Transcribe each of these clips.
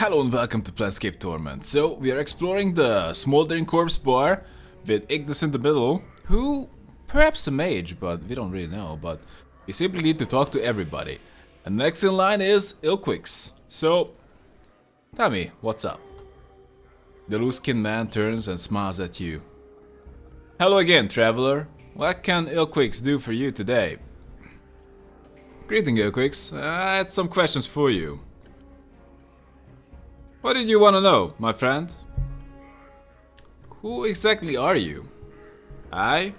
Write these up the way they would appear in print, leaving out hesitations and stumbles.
Hello and welcome to Planescape Torment. So, we are exploring the smoldering corpse bar with Ignis in the middle, who, perhaps a mage, but we don't really know, but we simply need to talk to everybody. And next in line is Ilquix. So, tell me, what's up? The loose-skinned man turns and smiles at you. Hello again, traveler. What can Ilquix do for you today? Greeting, Ilquix. I had some questions for you. What did you want to know, my friend? Who exactly are you? I'm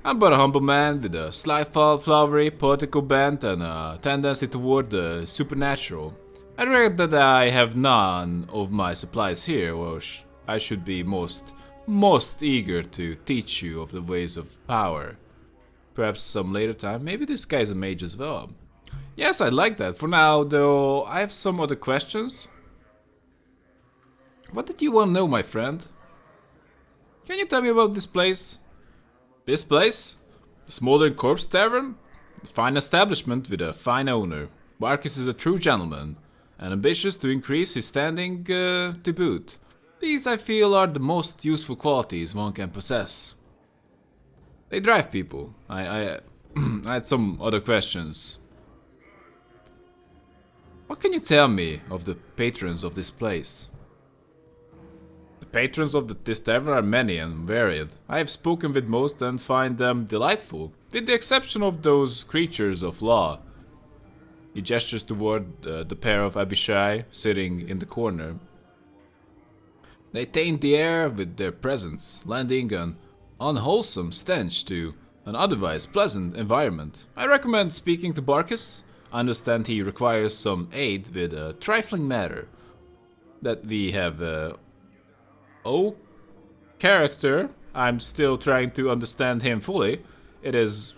but a humble man with a slight flowery political bent and a tendency toward the supernatural. I reckon that I have none of my supplies here, or I should be most eager to teach you of the ways of power. Perhaps some later time. Maybe this guy's a mage as well. Yes, I'd like that. For now, though, I have some other questions. What did you want to know, my friend? Can you tell me about this place? This place? The Smoldering Corpse Tavern? A fine establishment with a fine owner. Marcus is a true gentleman, and ambitious to increase his standing to boot. These, I feel, are the most useful qualities one can possess. They drive people. I had some other questions. What can you tell me of the patrons of this place? Patrons of this tavern are many and varied. I have spoken with most and find them delightful, with the exception of those creatures of law. He gestures toward the pair of Abishai sitting in the corner. They taint the air with their presence, lending an unwholesome stench to an otherwise pleasant environment. I recommend speaking to Barkus. I understand he requires some aid with a trifling matter that we have character. I'm still trying to understand him fully. It is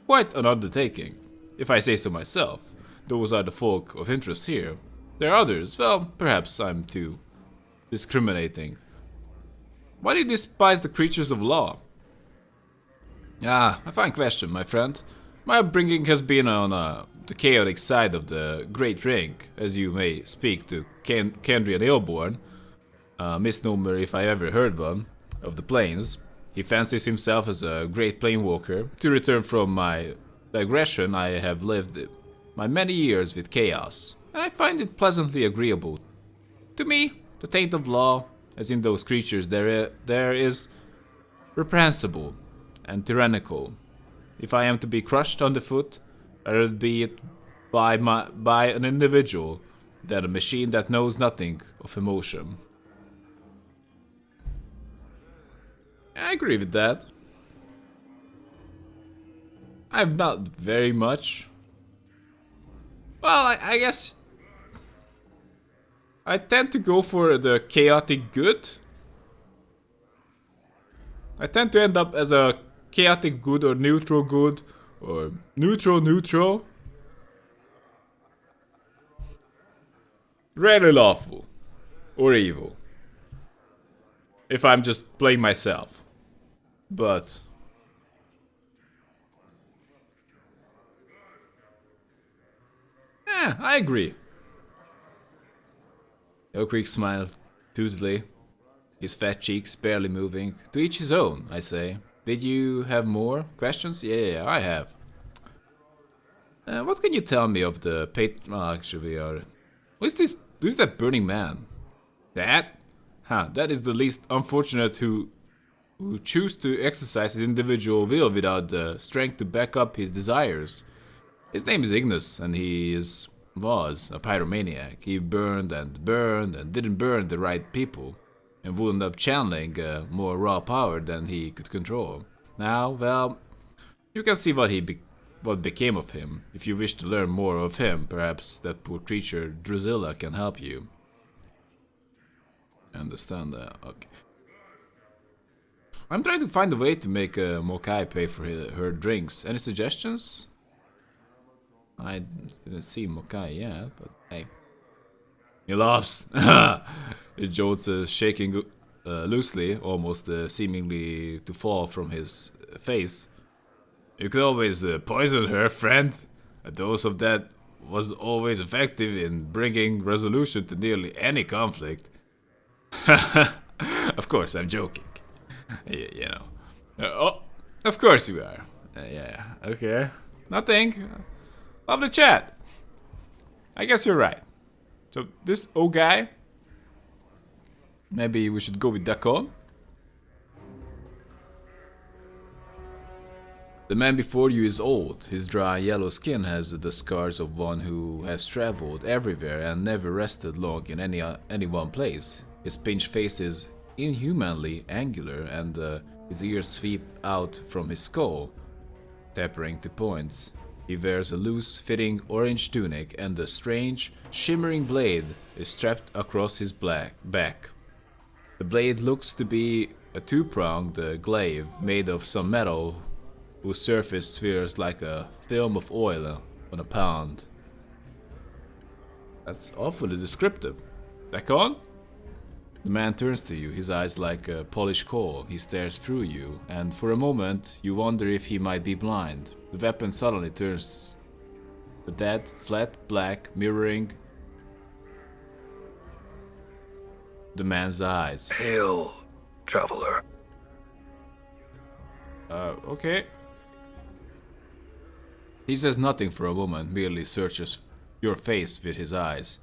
quite an undertaking, if I say so myself. Those are the folk of interest here. There are others, well, perhaps I'm too discriminating. Why do you despise the creatures of law? Ah, a fine question, my friend. My upbringing has been on the chaotic side of the Great Ring, as you may speak to Kendrian Ailborn. Misnomer, if I ever heard one, of the plains. He fancies himself as a great planewalker. To return from my digression, I have lived my many years with chaos, and I find it pleasantly agreeable. To me, the taint of law, as in those creatures, there is reprehensible and tyrannical. If I am to be crushed underfoot, rather be it by an individual than a machine that knows nothing of emotion. I agree with that. I've not very much. Well, I guess I tend to go for the chaotic good. I tend to end up as a chaotic good or neutral good or neutral. Rarely lawful or evil. If I'm just playing myself. But I agree. Ilquix smiled toothily, his fat cheeks barely moving. To each his own, I say. Did you have more questions? Yeah, I have. What can you tell me of the actually, we are. Who's this? Who's that burning man? That? That is the least unfortunate who choose to exercise his individual will without the strength to back up his desires. His name is Ignis, and he was a pyromaniac. He burned and didn't burn the right people, and wound up channeling more raw power than he could control. Now, well, you can see what became of him. If you wish to learn more of him, perhaps that poor creature Drusilla can help you. I understand that. Okay. I'm trying to find a way to make Mokai pay for her drinks. Any suggestions? I didn't see Mokai yet, but hey. He laughs. His jaws shaking loosely, almost seemingly to fall from his face. You could always poison her, friend. A dose of that was always effective in bringing resolution to nearly any conflict. Of course, I'm joking. You know. Oh, of course you are. Yeah, okay. Nothing. Love the chat. I guess you're right. So this old guy, maybe we should go with Dakon. The man before you is old. His dry yellow skin has the scars of one who has traveled everywhere and never rested long in any one place. His pinched face is inhumanly angular and his ears sweep out from his skull, tapering to points. He wears a loose-fitting orange tunic and a strange, shimmering blade is strapped across his back. The blade looks to be a two-pronged glaive made of some metal whose surface spheres like a film of oil on a pound. That's awfully descriptive. Back on? The man turns to you, his eyes like a polished coal. He stares through you, and for a moment you wonder if he might be blind. The weapon suddenly turns a dead, flat black, mirroring the man's eyes. Hail, traveler. Okay. He says nothing for a moment, merely searches your face with his eyes.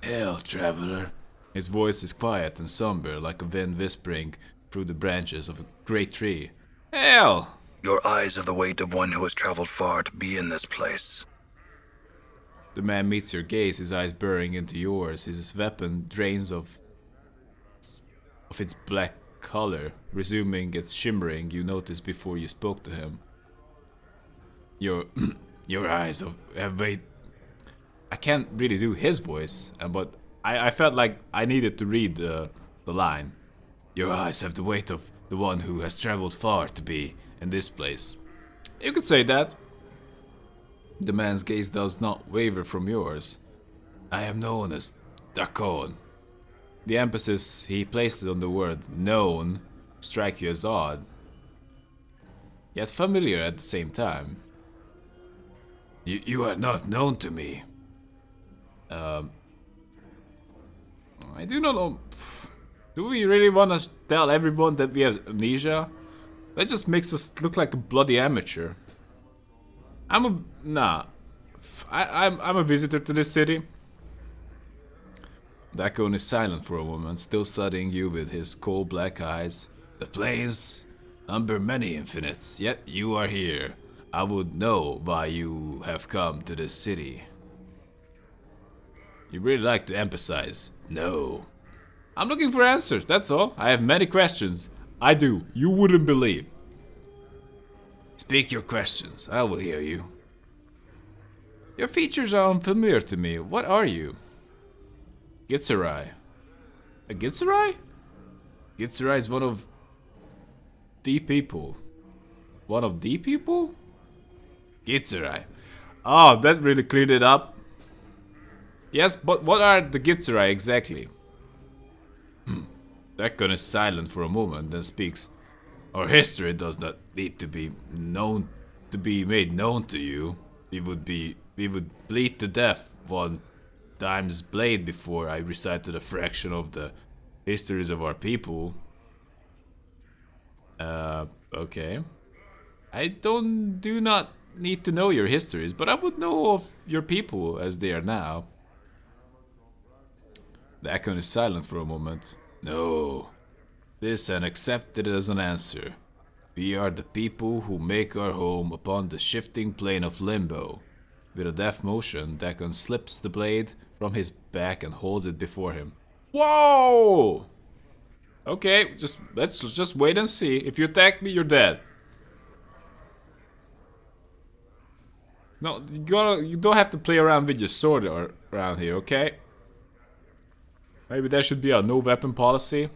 Hail, traveler. His voice is quiet and somber, like a wind whispering through the branches of a great tree. Hail! Your eyes have the weight of one who has traveled far to be in this place. The man meets your gaze, his eyes burrowing into yours. His weapon drains of its black color, resuming its shimmering you noticed before you spoke to him. Your eyes have weight. I can't really do his voice, but I felt like I needed to read the line. Your eyes have the weight of the one who has traveled far to be in this place. You could say that. The man's gaze does not waver from yours. I am known as Dakon. The emphasis he places on the word known strikes you as odd, yet familiar at the same time. You are not known to me. I do not know. Do we really want to tell everyone that we have amnesia? That just makes us look like a bloody amateur. I'm a visitor to this city. Dakon is silent for a moment, still studying you with his cold black eyes. The planes number many infinites, yet you are here. I would know why you have come to this city. You really like to emphasize, no. I'm looking for answers, that's all. I have many questions. I do. You wouldn't believe. Speak your questions. I will hear you. Your features are unfamiliar to me. What are you? Gitzerai. A Gitzerai? Gitzerai is one of the people. One of the people? Gitzerai. Oh, that really cleared it up. Yes, but what are the Gitzerai exactly? Dakon is silent for a moment, then speaks. Our history does not need to be known to be made known to you. We would bleed to death one time's blade before I recited a fraction of the histories of our people. Okay. I do not need to know your histories, but I would know of your people as they are now. Dakon is silent for a moment. No. This and accept it as an answer. We are the people who make our home upon the shifting plane of limbo. With a deft motion, Dakon slips the blade from his back and holds it before him. Whoa! Okay, let's just wait and see. If you attack me, you're dead. No, you don't have to play around with your sword around here, okay? Maybe there should be a no weapon policy.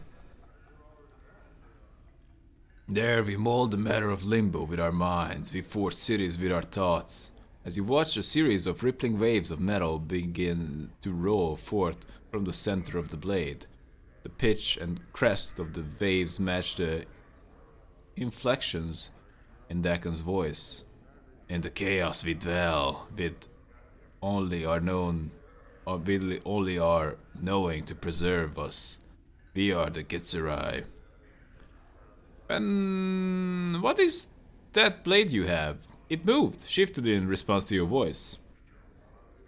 There we mold the matter of limbo with our minds, we forge cities with our thoughts. As you watch a series of rippling waves of metal begin to roll forth from the center of the blade, the pitch and crest of the waves match the inflections in Dakon's voice. In the chaos we dwell, with only are known, or we only are knowing to preserve us. We are the Gitzerai. And what is that blade you have? It moved, shifted in response to your voice.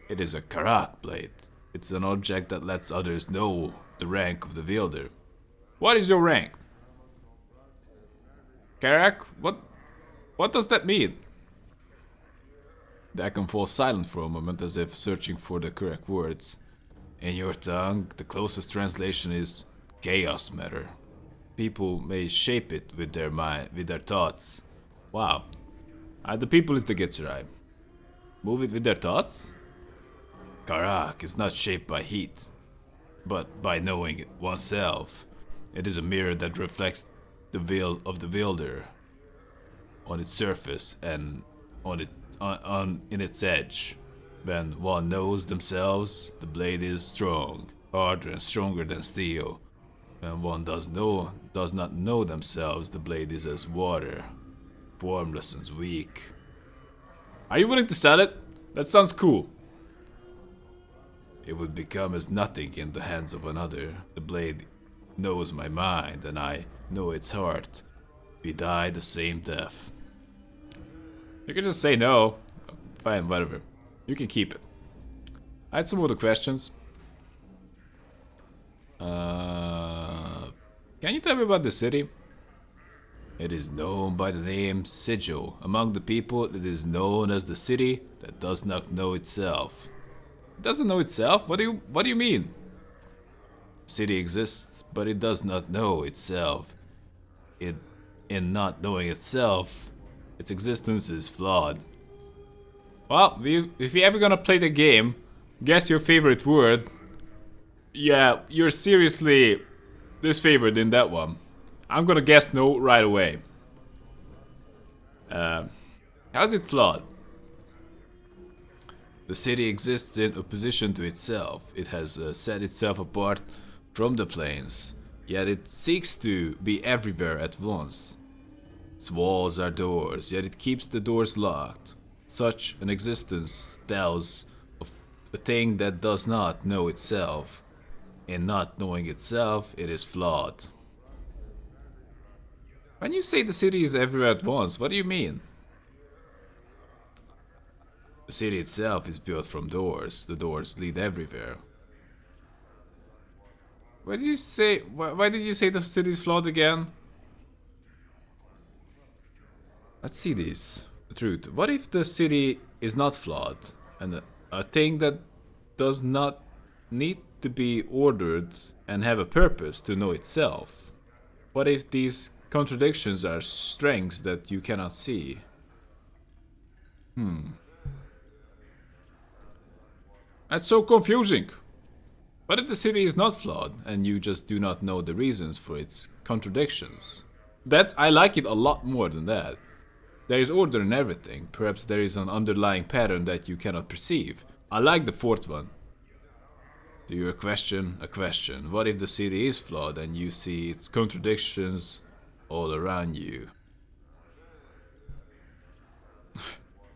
It is a Karak blade. It's an object that lets others know the rank of the wielder. What is your rank? Karak? What does that mean? The icon falls silent for a moment as if searching for the correct words. In your tongue, the closest translation is chaos matter. People may shape it with their mind, with their thoughts. Wow. The people is the Gitzerai. Move it with their thoughts? Karak is not shaped by heat, but by knowing it oneself. It is a mirror that reflects the will of the wielder on its surface and in its edge. When one knows themselves, the blade is strong, harder and stronger than steel. When one does not know themselves, the blade is as water, formless and weak. Are you willing to sell it? That sounds cool. It would become as nothing in the hands of another. The blade knows my mind, and I know its heart. We die the same death. You can just say no. Fine, whatever. You can keep it. I had some other questions. Can you tell me about the city? It is known by the name Sigil. Among the people, it is known as the city that does not know itself. It doesn't know itself? What do you mean? The city exists, but it does not know itself. In not knowing itself, its existence is flawed. Well, if you're ever gonna play the game, guess your favorite word. Yeah, you're seriously disfavored in that one. I'm gonna guess no right away. How's it flawed? The city exists in opposition to itself. It has set itself apart from the planes, yet it seeks to be everywhere at once. Its walls are doors, yet it keeps the doors locked. Such an existence tells of a thing that does not know itself. In not knowing itself, it is flawed. When you say the city is everywhere at once, what do you mean? The city itself is built from doors. The doors lead everywhere. Why did you say? Why did you say the city is flawed again? Let's see this. The truth. What if the city is not flawed and a thing that does not need to be ordered and have a purpose to know itself? What if these contradictions are strengths that you cannot see? That's so confusing. What if the city is not flawed and you just do not know the reasons for its contradictions? I like it a lot more than that. There is order in everything. Perhaps there is an underlying pattern that you cannot perceive. I like the fourth one. To your question, a question. What if the city is flawed and you see its contradictions all around you?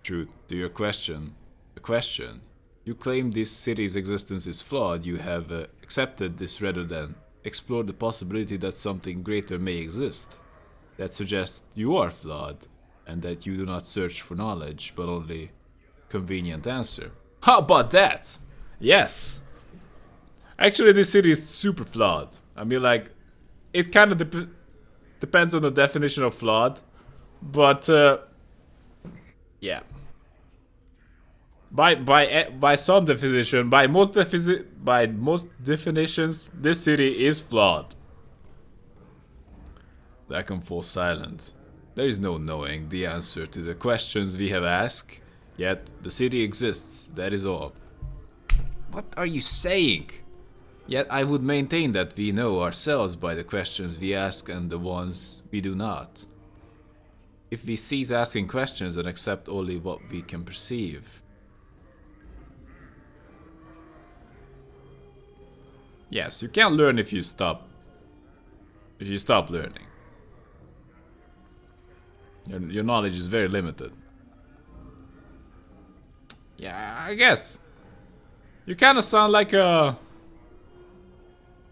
True. To your question, a question. You claim this city's existence is flawed. You have accepted this rather than explored the possibility that something greater may exist. That suggests you are flawed, and that you do not search for knowledge, but only convenient answer. How about that? Yes. Actually, this city is super flawed. I mean, like, it kind of depends on the definition of flawed, but yeah. By some definition, by most definitions, this city is flawed. The icon falls silent. There is no knowing the answer to the questions we have asked, yet the city exists, that is all. What are you saying? Yet I would maintain that we know ourselves by the questions we ask and the ones we do not. If we cease asking questions and accept only what we can perceive. Yes, you can't learn if you stop learning. Your knowledge is very limited. Yeah, I guess. You kind of sound like a...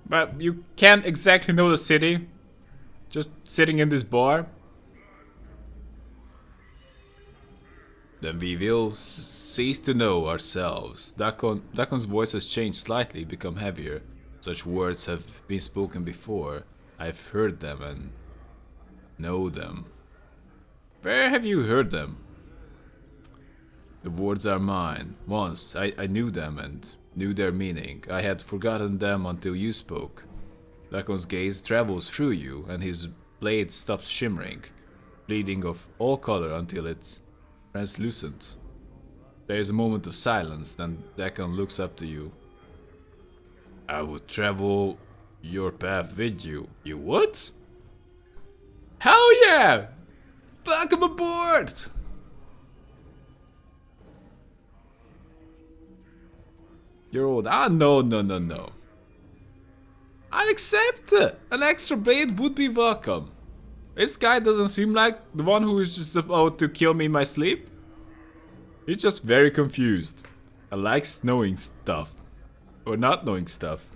But you can't exactly know the city. Just sitting in this bar. Then we will cease to know ourselves. Dakon's voice has changed slightly, become heavier. Such words have been spoken before. I've heard them and know them. Where have you heard them? The words are mine. Once I knew them and knew their meaning. I had forgotten them until you spoke. Dakon's gaze travels through you and his blade stops shimmering, bleeding of all color until it's translucent. There is a moment of silence, then Dakon looks up to you. I would travel your path with you. You would? Hell yeah! Welcome aboard! You're old. Ah, no. I'll accept it. An extra blade would be welcome. This guy doesn't seem like the one who is just about to kill me in my sleep. He's just very confused. I like knowing stuff. Or not knowing stuff.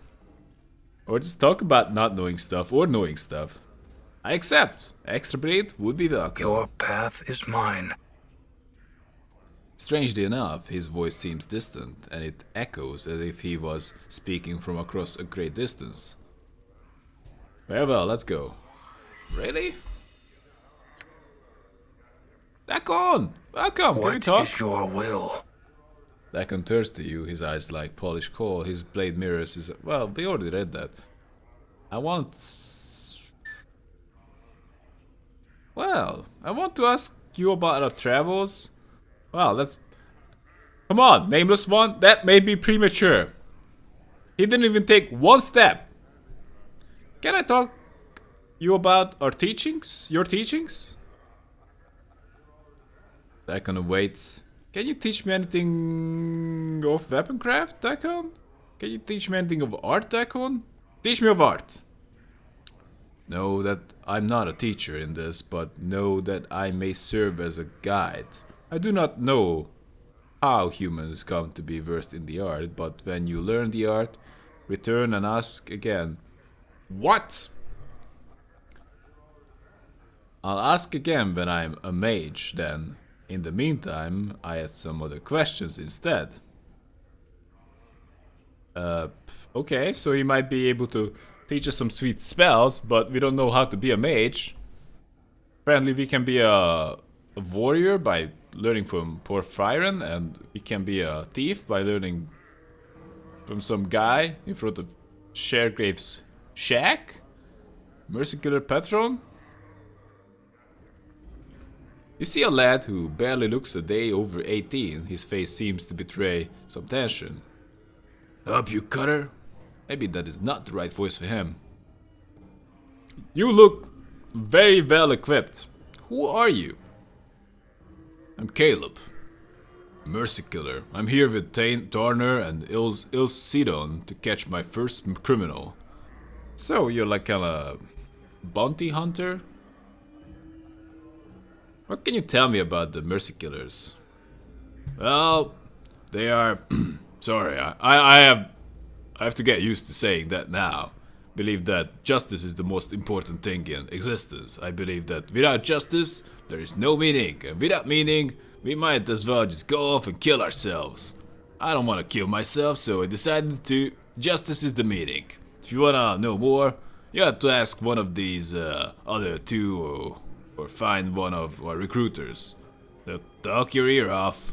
Or just talk about not knowing stuff or knowing stuff. I accept. Extra blade would be welcome. Your path is mine. Strangely enough, his voice seems distant, and it echoes as if he was speaking from across a great distance. Very well, let's go. Really? Dakon! Welcome, can we talk? What is your will? Dakon turns to you, his eyes like polished coal, his blade mirrors his... Well, we already read that. I want to ask you about our travels. Well, let's... Come on, Nameless One, that may be premature. He didn't even take one step. Can I talk you about our teachings? Your teachings? Dakon waits. Can you teach me anything of weaponcraft, Dakon? Can you teach me anything of art, Dakon? Teach me of art. Know that I'm not a teacher in this, but know that I may serve as a guide. I do not know how humans come to be versed in the art, but when you learn the art, return and ask again. What? I'll ask again when I'm a mage, then. In the meantime, I had some other questions instead. Okay, so he might be able to teach us some sweet spells, but we don't know how to be a mage. Apparently we can be a warrior by learning from poor Friren, and we can be a thief by learning from some guy in front of Sharegrave's shack? Mercikiller patron? You see a lad who barely looks a day over 18. His face seems to betray some tension. Up, you cutter? Maybe that is not the right voice for him. You look very well equipped. Who are you? I'm Caleb. Mercikiller. I'm here with Tarner and Ilsidon to catch my first criminal. So, you're like a bounty hunter? What can you tell me about the Mercikillers? Well, they are... Sorry, I have to get used to saying that now. Believe that justice is the most important thing in existence. I believe that without justice, there is no meaning. And without meaning, we might as well just go off and kill ourselves. I don't want to kill myself, so I decided to... Justice is the meaning. If you wanna know more, you have to ask one of these other two or find one of our recruiters. They'll talk your ear off.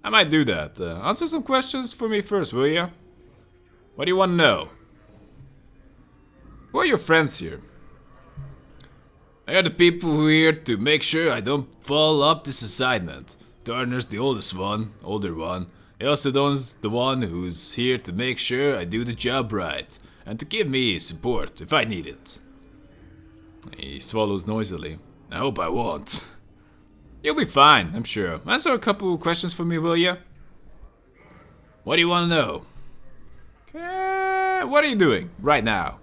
I might do that. Answer some questions for me first, will ya? What do you want to know? Who are your friends here? They are the people who are here to make sure I don't fall up this assignment. Turner's the older one. Elsidon's the one who's here to make sure I do the job right, and to give me support if I need it. He swallows noisily. I hope I won't. You'll be fine, I'm sure. Answer a couple questions for me, will ya? What do you want to know? What are you doing right now?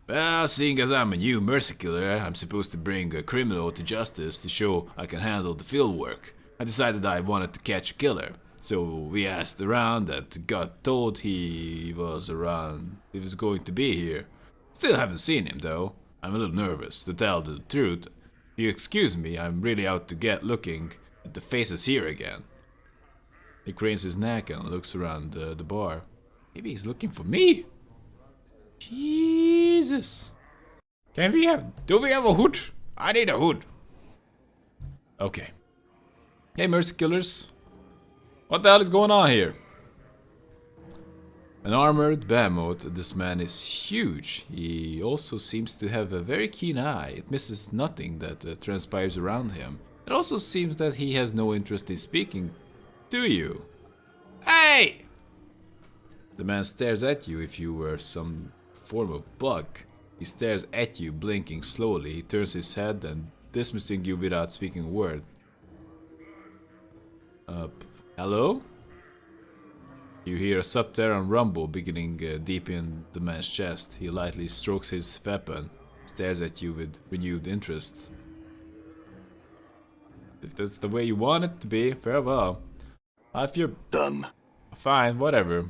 Well, seeing as I'm a new Mercikiller, I'm supposed to bring a criminal to justice to show I can handle the field work. I decided I wanted to catch a killer. So we asked around and got told he was around. He was going to be here. Still haven't seen him though. I'm a little nervous, to tell the truth. If you excuse me, I'm really out to get looking at the faces here again. He cranes his neck and looks around the bar. Maybe he's looking for me? Jesus. Do we have a hood? I need a hood. Okay. Hey, Mercy Killers. What the hell is going on here? An armored behemoth, this man is huge. He also seems to have a very keen eye. It misses nothing that transpires around him. It also seems that he has no interest in speaking to you. Hey! The man stares at you if you were some form of bug. He stares at you, blinking slowly. He turns his head and dismissing you without speaking a word. Hello? You hear a subterranean rumble beginning deep in the man's chest. He lightly strokes his weapon, stares at you with renewed interest. If that's the way you want it to be, farewell. If you're Done. fine, whatever.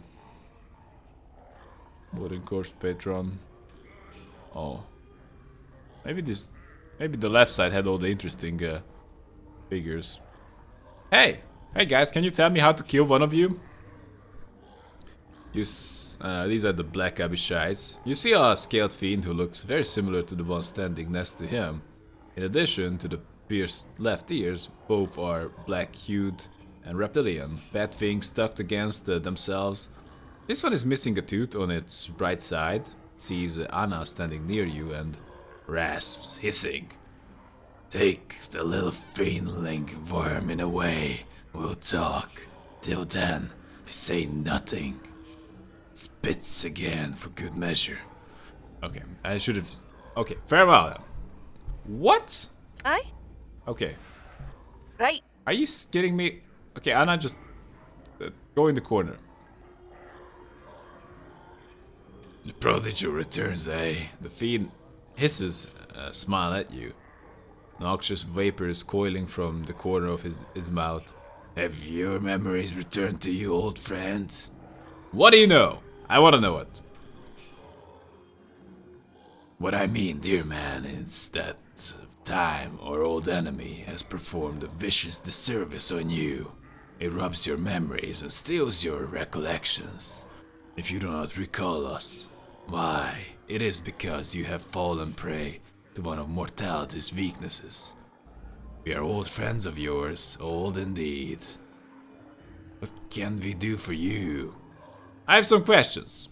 Wooden course patron. Oh. Maybe the left side had all the interesting figures. Hey! Hey guys, can you tell me how to kill one of you? These are the Black Abishais. You see a scaled fiend who looks very similar to the one standing next to him. In addition to the pierced left ears, both are black-hued and reptilian, bat fangs tucked against themselves. This one is missing a tooth on its right side. It sees Anna standing near you and rasps, hissing. Take the little fiendling vermin away. We'll talk. Till then, we say nothing. Spits again for good measure. Okay, I should have. Okay, farewell then. What? Aye? Okay. Right. Are you kidding me? Okay, Anna, just go in the corner. The prodigy returns, eh? The fiend hisses a smile at you. Noxious vapors coiling from the corner of his mouth. Have your memories returned to you, old friend? What do you know? I want to know it. What I mean, dear man, is that time our old enemy has performed a vicious disservice on you. It robs your memories and steals your recollections. If you do not recall us, why, it is because you have fallen prey to one of mortality's weaknesses. We are old friends of yours, old indeed. What can we do for you? I have some questions.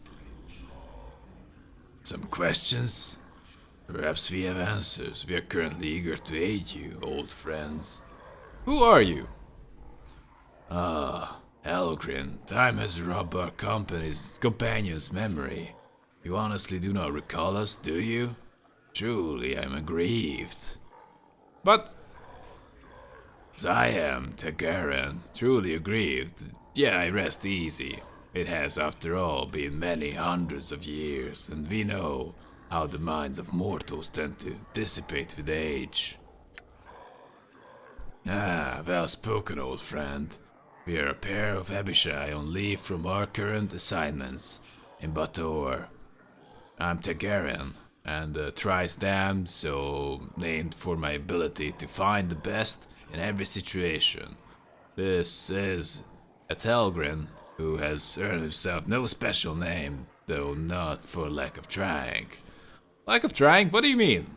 Some questions? Perhaps we have answers. We are currently eager to aid you, old friends. Who are you? Elgrin. Time has robbed our companion's memory. You honestly do not recall us, do you? Truly, I'm aggrieved. But as I am, Tagaran, truly aggrieved. Yeah, I rest easy. It has, after all, been many hundreds of years, and we know how the minds of mortals tend to dissipate with age. Well spoken, old friend. We are a pair of Abishai on leave from our current assignments in Baldur. I'm Tagaran, and thrice damned, so named for my ability to find the best in every situation. This is a Telgrin who has earned himself no special name, though not for lack of trying. Lack of trying? What do you mean?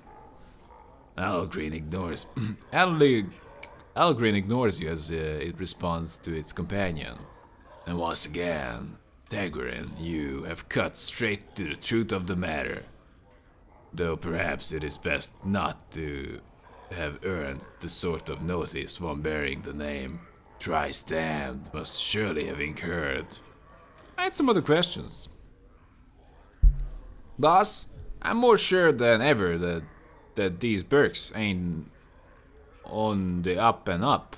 Algrin ignores Algrin ignores you as it responds to its companion. And once again, Tagarin, you have cut straight to the truth of the matter. Though perhaps it is best not to have earned the sort of notice one bearing the name Tri-Stand must surely have incurred. I had some other questions. Boss, I'm more sure than ever that these Burks ain't on the up and up.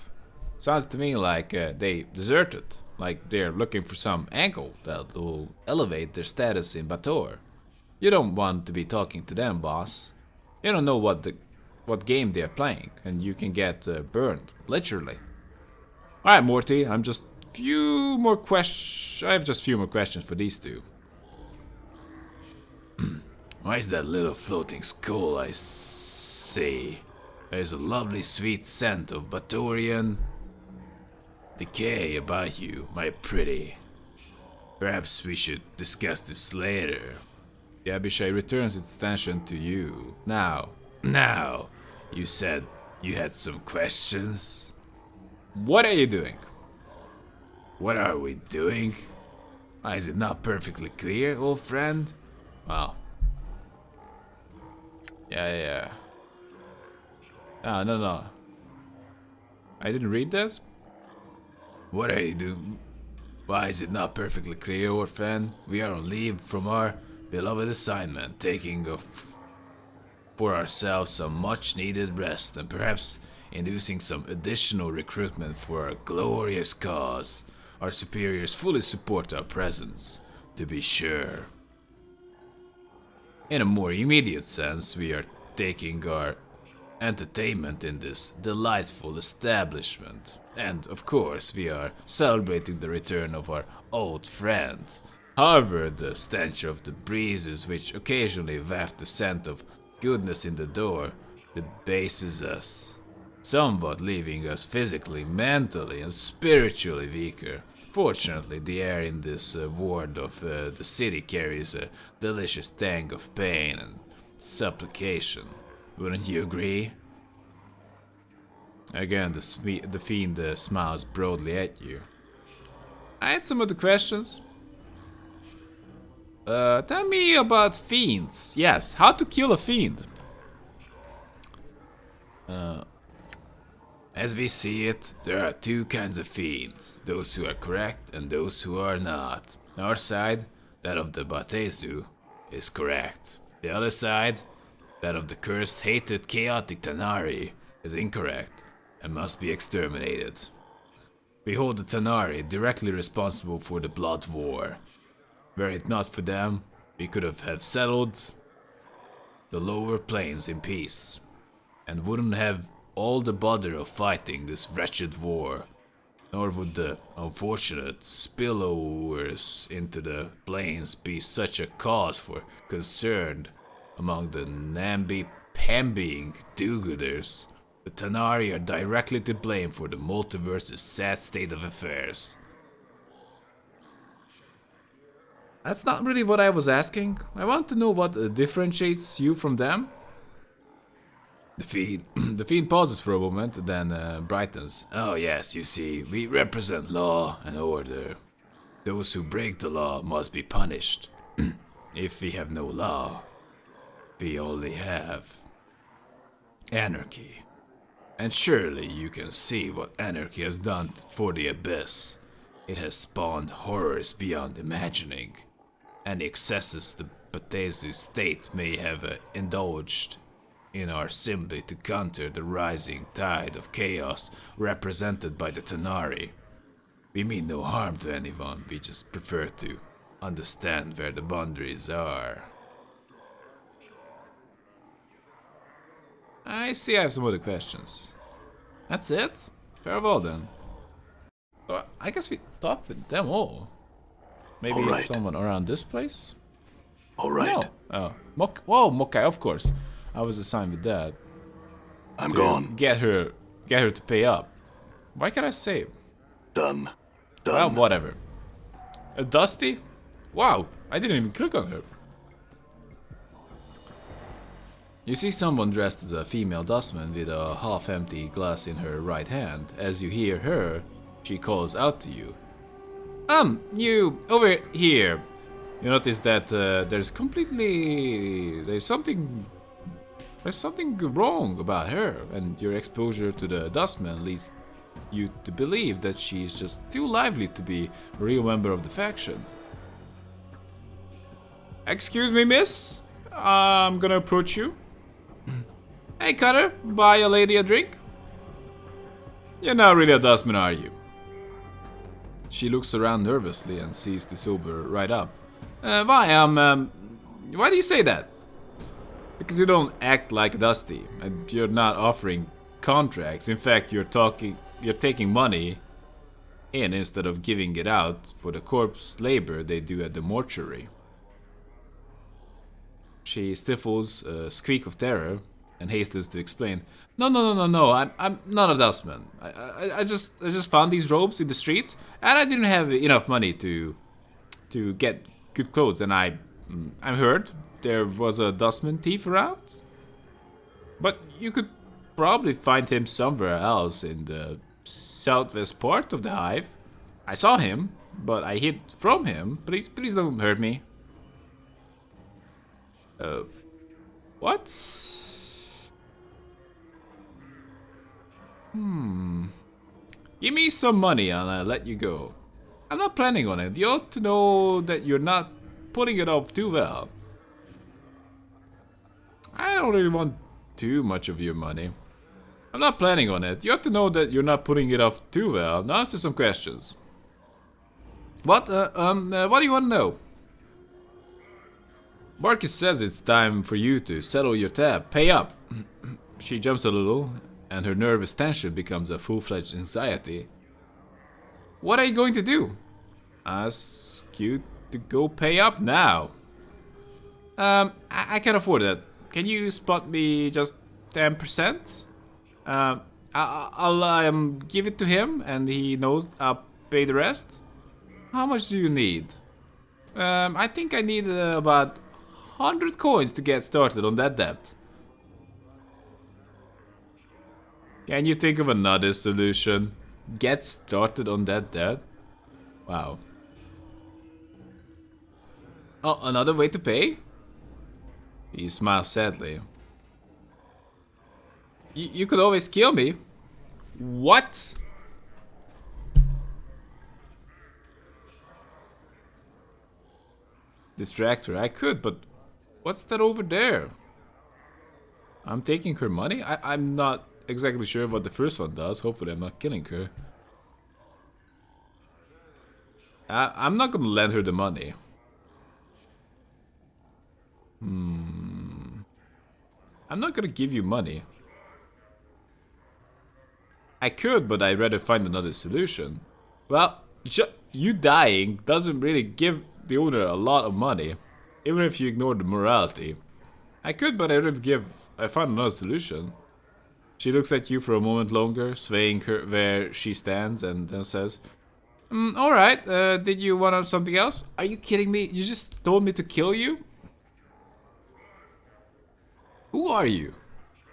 Sounds to me like they deserted, like they're looking for some angle that will elevate their status in Baldur. You don't want to be talking to them, boss. You don't know what game they're playing, and you can get burned, literally. Alright, Morty, I'm just few more questions. I have just a few more questions for these two. Why is that little floating skull I see? There's a lovely sweet scent of Baldurian decay about you, my pretty. Perhaps we should discuss this later. The Abishai returns its attention to you. Now, you said you had some questions? What are you doing? What are we doing? Is it not perfectly clear, old friend? Well. Yeah. No. I didn't read this. What are you doing? Why is it not perfectly clear, orphan? We are on leave from our beloved assignment, taking for ourselves some much needed rest and perhaps inducing some additional recruitment for our glorious cause. Our superiors fully support our presence, to be sure. In a more immediate sense, we are taking our entertainment in this delightful establishment. And of course, we are celebrating the return of our old friends. However, the stench of the breezes which occasionally waft the scent of goodness in the door debases us, somewhat leaving us physically, mentally, and spiritually weaker. Fortunately, the air in this ward of the city carries a delicious tang of pain and supplication. Wouldn't you agree? Again, the fiend smiles broadly at you. I had some other questions. Tell me about fiends. Yes, how to kill a fiend. As we see it, there are two kinds of fiends. Those who are correct and those who are not. Our side, that of the Batezu, is correct. The other side, that of the cursed, hated, chaotic Tanari, is incorrect and must be exterminated. We hold the Tanari directly responsible for the Blood War. Were it not for them, we could have settled the lower planes in peace, and wouldn't have all the bother of fighting this wretched war, nor would the unfortunate spillovers into the plains be such a cause for concern among the namby-pambying do-gooders. The Tanari are directly to blame for the multiverse's sad state of affairs. That's not really what I was asking. I want to know what differentiates you from them. The fiend pauses for a moment, then brightens. Oh yes, you see, we represent law and order. Those who break the law must be punished. If we have no law, we only have anarchy. And surely you can see what anarchy has done for the Abyss. It has spawned horrors beyond imagining. Any excesses the Batezu state may have indulged in are simply to counter the rising tide of chaos represented by the Tanari. We mean no harm to anyone, we just prefer to understand where the boundaries are. I see I have some other questions. That's it? Very well then. So I guess we talked with them all. Maybe all right. Someone around this place? Alright. No. Oh. Mokai, of course. I was assigned with that. I'm gone. Get her to pay up. Why can't I save? Done. Well, whatever. Dusty? Wow, I didn't even click on her. You see someone dressed as a female dustman with a half-empty glass in her right hand. As you hear her, she calls out to you. You, over here. You notice that there's something wrong about her, and your exposure to the dustman leads you to believe that she's just too lively to be a real member of the faction. Excuse me, miss? I'm gonna approach you. Hey, Cutter, buy a lady a drink? You're not really a dustman, are you? She looks around nervously and sees the sober right up. Why do you say that? Because you don't act like Dusty, and you're not offering contracts. In fact, you're taking money in instead of giving it out for the corpse labor they do at the mortuary. She stifles a squeak of terror and hastens to explain. No. I'm not a dustman. I just found these robes in the street, and I didn't have enough money to get good clothes. And I heard there was a dustman thief around. But you could probably find him somewhere else in the southwest part of the hive. I saw him, but I hid from him. Please don't hurt me. What? Give me some money and I'll let you go. I'm not planning on it. You ought to know that you're not putting it off too well. I don't really want too much of your money. I'm not planning on it. You ought to know that you're not putting it off too well. Now answer some questions. What do you want to know? Marcus says it's time for you to settle your tab. Pay up. She jumps a little, and her nervous tension becomes a full-fledged anxiety. What are you going to do? Ask you to go pay up now. I can't afford that. Can you spot me just 10%? I'll give it to him, and he knows I'll pay the rest. How much do you need? I think I need about 100 coins to get started on that debt. Can you think of another solution? Get started on that debt? Wow. Oh, another way to pay? He smiles sadly. You could always kill me. What? Distract her. I could, but what's that over there? I'm taking her money? I'm not exactly sure what the first one does. Hopefully I'm not killing her. I'm not gonna lend her the money. I'm not gonna give you money. I could, but I'd rather find another solution. Well, you dying doesn't really give the owner a lot of money, even if you ignore the morality. I could, but I found another solution. She looks at you for a moment longer, swaying her where she stands, and then says, alright, did you want something else? Are you kidding me? You just told me to kill you? Who are you?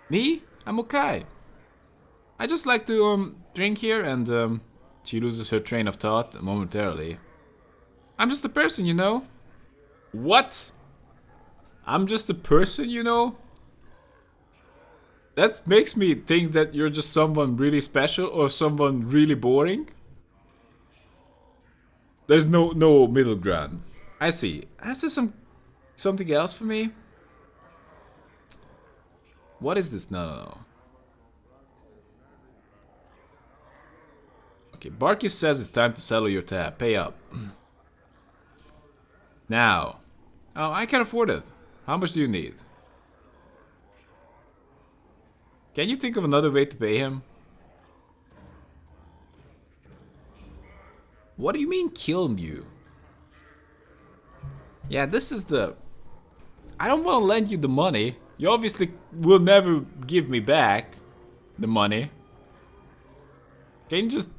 Me? I'm okay. I just like to drink here, and she loses her train of thought momentarily. I'm just a person, you know. What? I'm just a person, you know? That makes me think that you're just someone really special or someone really boring. There's no middle ground. I see. Is there something else for me? What is this? No. Okay, Barkis says it's time to settle your tab. Pay up. Now. Oh, I can afford it. How much do you need? Can you think of another way to pay him? What do you mean kill you? Yeah, this is the... I don't want to lend you the money. You obviously will never give me back the money. Can you just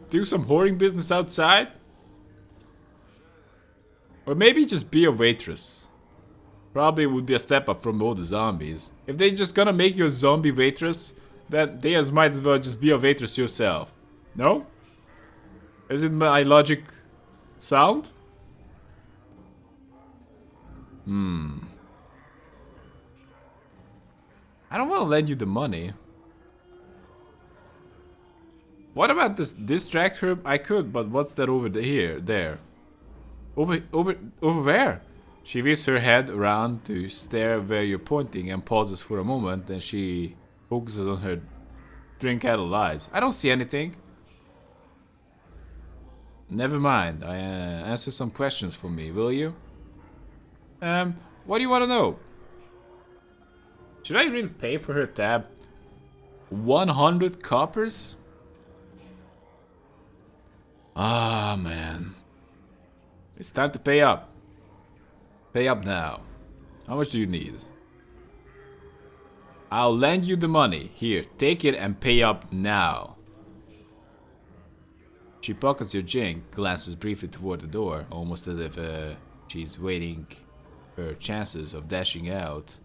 do some whoring business outside? Or maybe just be a waitress. Probably would be a step up from all the zombies. If they're just gonna make you a zombie waitress, then they might as well just be a waitress yourself. No? Isn't my logic sound? I don't want to lend you the money. What about this distract her? I could, but what's that over there? Over where? She whips her head around to stare where you're pointing and pauses for a moment, then she focuses on her drink adult eyes. I don't see anything. Never mind. Answer some questions for me, will you? What do you want to know? Should I really pay for her tab? 100 coppers? Ah, man. It's time to pay up. Pay up now. How much do you need? I'll lend you the money. Here, take it and pay up now. She pockets your jink, glances briefly toward the door, almost as if she's waiting her chances of dashing out.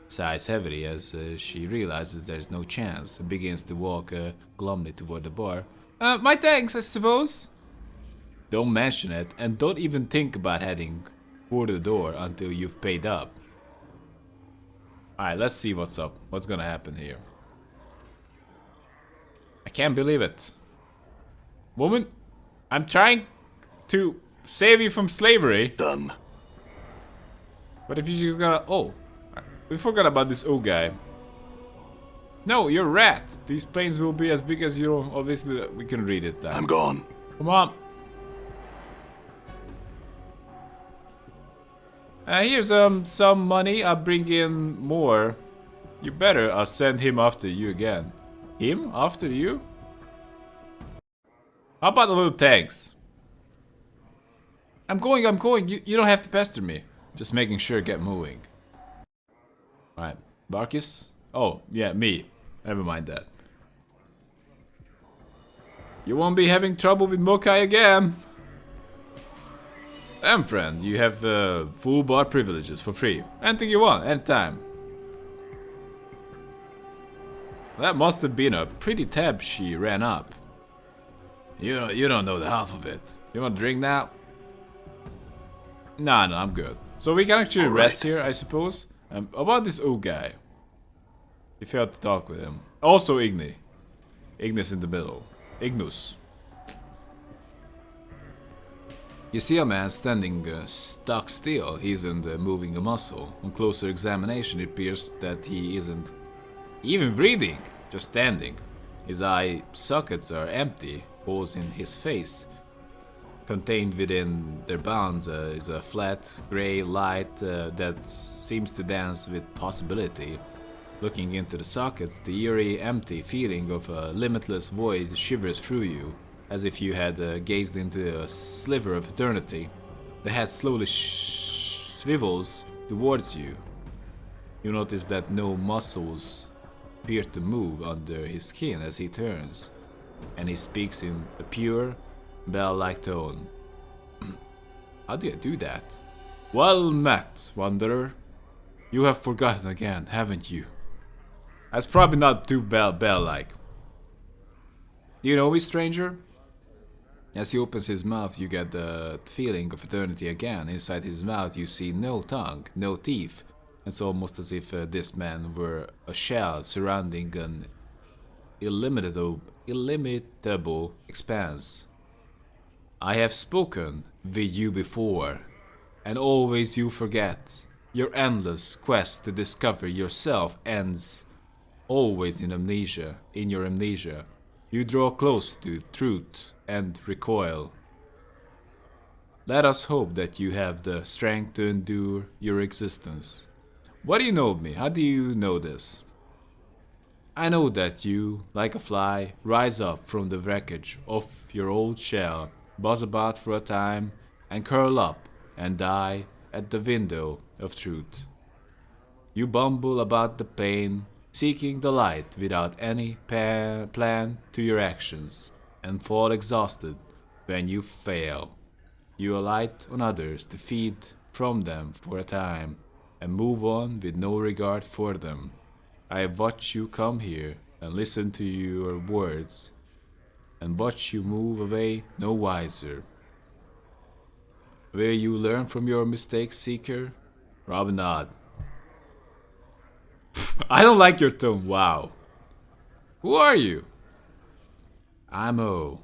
Sighs heavily as she realizes there's no chance and begins to walk glumly toward the bar. My thanks, I suppose. Don't mention it, and don't even think about heading for the door until you've paid up. Alright, let's see what's up. What's gonna happen here? I can't believe it. Woman, I'm trying to save you from slavery. Done. But if you're just gonna... Oh, we forgot about this O guy. No, you're a rat. These planes will be as big as you. Obviously, we can read it. I'm gone. Come on. Here's some money. I'll bring in more. You better. I'll send him after you again. Him after you? How about a little thanks? I'm going. You don't have to pester me. Just making sure get moving. Alright. Barkis? Oh, yeah, me. Never mind that. You won't be having trouble with Mokai again. Damn, friend, you have full bar privileges for free. Anything you want, anytime. That must have been a pretty tab she ran up. You don't know the half of it. You want a drink now? Nah, no, I'm good. So we can actually rest here, I suppose. About this old guy. You failed to talk with him. Also Igni. Ignis in the middle. Ignus. You see a man standing stock still. He isn't moving a muscle. On closer examination, it appears that he isn't even breathing, just standing. His eye sockets are empty, holes in his face. Contained within their bounds is a flat, grey light that seems to dance with possibility. Looking into the sockets, the eerie, empty feeling of a limitless void shivers through you, as if you had gazed into a sliver of eternity. The head slowly swivels towards you. You notice that no muscles appear to move under his skin as he turns, and he speaks in a pure, bell-like tone. How do I do that? Well met, wanderer. You have forgotten again, haven't you? That's probably not too bell-like. Do you know me, stranger? As he opens his mouth, you get the feeling of eternity again. Inside his mouth, you see no tongue, no teeth. It's almost as if this man were a shell surrounding an illimitable expanse. I have spoken with you before, and always you forget. Your endless quest to discover yourself ends always in amnesia. In your amnesia, you draw close to truth and recoil. Let us hope that you have the strength to endure your existence. What do you know of me? How do you know this? I know that you, like a fly, rise up from the wreckage of your old shell, buzz about for a time, and curl up and die at the window of truth. You bumble about the plane, seeking the light without any plan to your actions, and fall exhausted when you fail. You alight on others to feed from them for a time, and move on with no regard for them. I have watched you come here and listen to your words, and watch you move away no wiser. Will you learn from your mistakes, Seeker? Probably not. I don't like your tone, wow. Who are you? I'm O.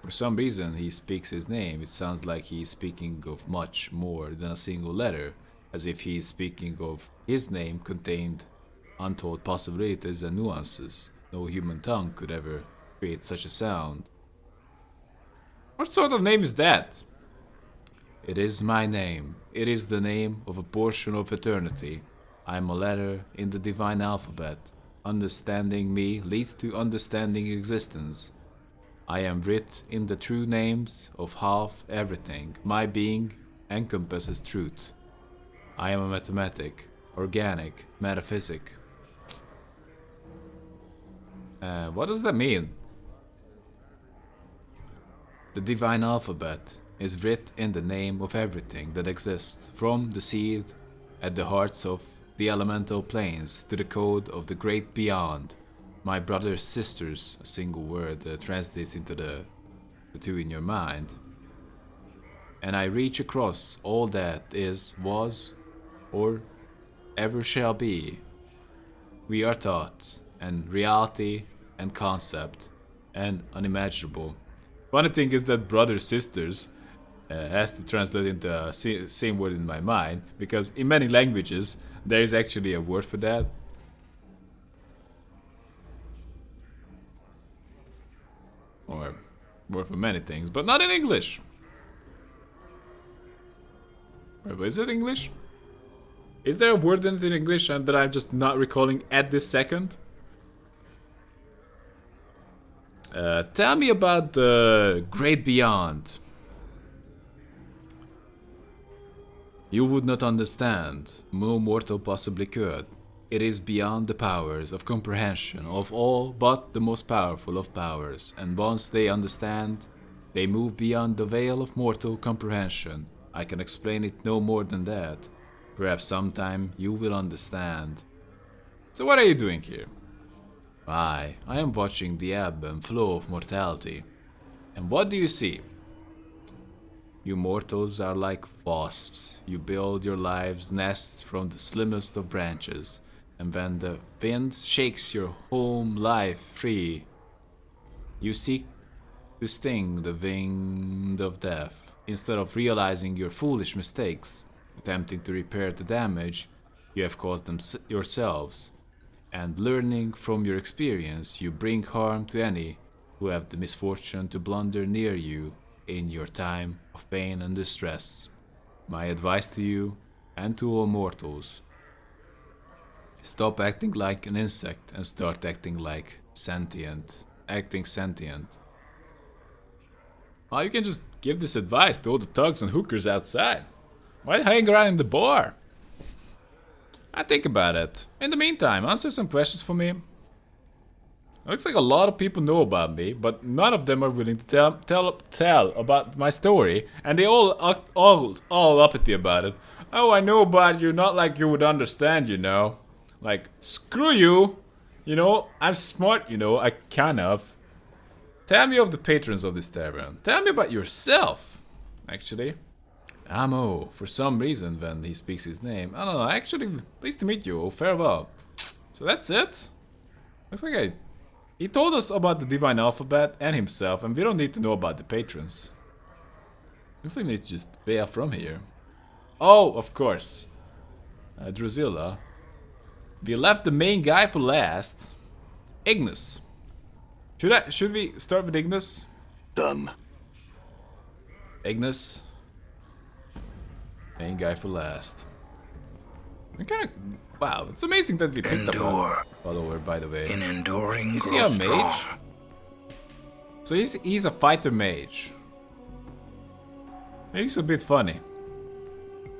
For some reason he speaks his name. It sounds like he's speaking of much more than a single letter, as if he's speaking of his name contained untold possibilities and nuances. No human tongue could ever create such a sound. What sort of name is that? It is my name. It is the name of a portion of eternity. I am a letter in the divine alphabet. Understanding me leads to understanding existence. I am writ in the true names of half everything. My being encompasses truth. I am a mathematic, organic, metaphysic. What does that mean? The divine alphabet is writ in the name of everything that exists, from the seed at the hearts of the elemental planes to the code of the great beyond. My brothers, sisters, a single word translates into the two in your mind. And I reach across all that is, was, or ever shall be. We are taught, and reality, and concept, and unimaginable. Funny thing is that brothers, sisters has to translate into the same word in my mind, because in many languages there is actually a word for that. Or word for many things, but not in English. Wait, is it English? Is there a word in it in English and that I'm just not recalling at this second? Tell me about the great beyond. You would not understand. No mortal possibly could. It is beyond the powers of comprehension of all but the most powerful of powers, and once they understand, they move beyond the veil of mortal comprehension. I can explain it no more than that. Perhaps sometime you will understand. So what are you doing here? I am watching the ebb and flow of mortality. And what do you see? You mortals are like wasps. You build your lives' nests from the slimmest of branches, and when the wind shakes your home life free, you seek to sting the wind of death, instead of realizing your foolish mistakes, attempting to repair the damage you have caused them yourselves, and learning from your experience, you bring harm to any who have the misfortune to blunder near you in your time of pain and distress. My advice to you and to all mortals: stop acting like an insect and start acting like sentient. Well, you can just give this advice to all the thugs and hookers outside. Why hang around in the bar? I think about it. In the meantime, answer some questions for me. Looks like a lot of people know about me, but none of them are willing to tell about my story, and they all uppity about it. Oh, I know about you, not like you would understand, you know. Like, screw you! You know, I'm smart, you know, I kind of. Tell me of the patrons of this tavern. Tell me about yourself, actually. Amo, for some reason, when he speaks his name. I don't know, actually, pleased to meet you, farewell. So that's it? Looks like he told us about the divine alphabet and himself, and we don't need to know about the patrons. Looks like we need to just bail from here. Oh, of course. Drusilla. We left the main guy for last. Ignis. Should we start with Ignis? Done. Ignis. Main guy for last. Wow, it's amazing that we picked up a follower, by the way. In enduring, is he a mage? strong. So he's a fighter mage. He's a bit funny.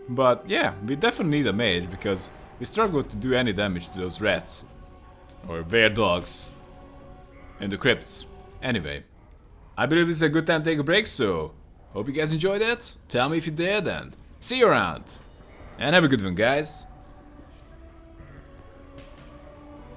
But yeah, we definitely need a mage because we struggle to do any damage to those rats. Or bear dogs. In the crypts. Anyway, I believe this is a good time to take a break, so hope you guys enjoyed it. Tell me if you did, and see you around. And have a good one, guys.